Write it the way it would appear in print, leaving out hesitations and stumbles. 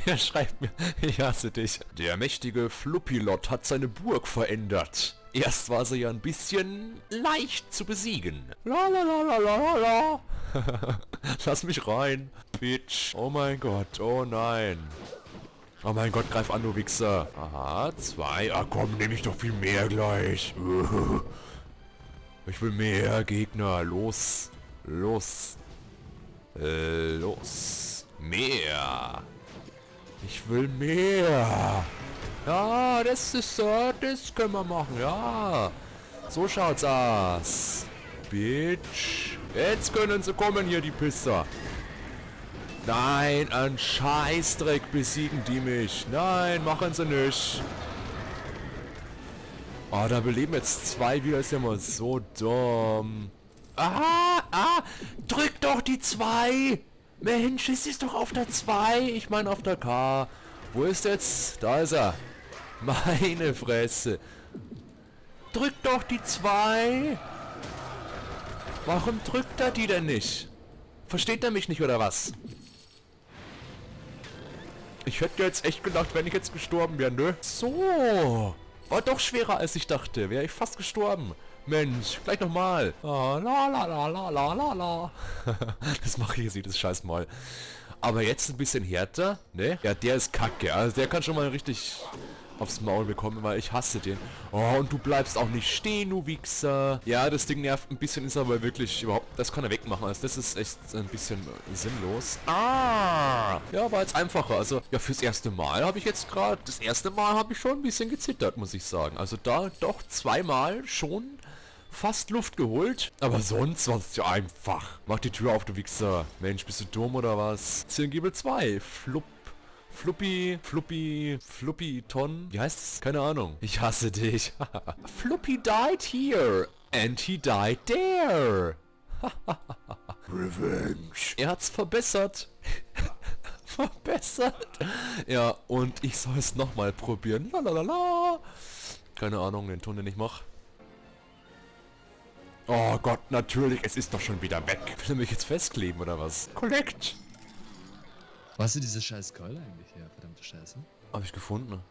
Er schreibt mir, ich hasse dich. Der mächtige Fluppilot hat seine Burg verändert. Erst war sie ja ein bisschen leicht zu besiegen. La la la la la la. Lass mich rein, Bitch. Oh mein Gott, oh nein. Oh mein Gott, greif an, du Wichser. Aha, 2. Ah komm, nehme ich doch viel mehr gleich. Ich will mehr Gegner. Los. Los. Los. Mehr. Ich will mehr. Ja, das können wir machen, ja. So schaut's aus. Bitch. Jetzt können sie kommen hier, die Pisser. Nein, an Scheißdreck besiegen die mich. Nein, machen sie nicht. Oh, da beleben jetzt 2 wieder. Ist ja mal so dumm. Drück doch die 2. Mensch, es ist doch auf der 2. Ich meine auf der K. Wo ist jetzt? Da ist er. Meine Fresse. Drück doch die 2. Warum drückt er die denn nicht? Versteht er mich nicht, oder was? Ich hätte jetzt echt gedacht, wenn ich jetzt gestorben wäre, ne? So. War doch schwerer, als ich dachte. Wäre ich fast gestorben. Mensch, gleich nochmal. Oh, la la la la la la la. Das mache ich jetzt jedes scheiß Mal. Aber jetzt ein bisschen härter, ne? Ja, der ist kacke. Also der kann schon mal richtig aufs Maul bekommen, weil ich hasse den. Oh, und du bleibst auch nicht stehen, du Wichser. Ja, das Ding nervt ein bisschen, ist aber wirklich überhaupt... Das kann er wegmachen, also das ist echt ein bisschen sinnlos. Ja, war jetzt einfacher. Also, ja, fürs erste Mal habe ich jetzt gerade... Das erste Mal habe ich schon ein bisschen gezittert, muss ich sagen. Also da doch 2-mal schon fast Luft geholt. Aber sonst war es ja einfach. Mach die Tür auf, du Wichser. Mensch, bist du dumm oder was? Zirngibel 2. Fluppy Ton. Wie heißt es? Keine Ahnung. Ich hasse dich. Fluppy died here. And he died there. Revenge. Er hat's verbessert. Verbessert. Ja, und ich soll es nochmal probieren. Lalalala. Keine Ahnung, den Ton, den ich mache. Oh Gott, natürlich. Es ist doch schon wieder weg. Will er mich jetzt festkleben, oder was? Collect. Wo hast du diese scheiß Keule eigentlich her, verdammte Scheiße? Hab ich gefunden.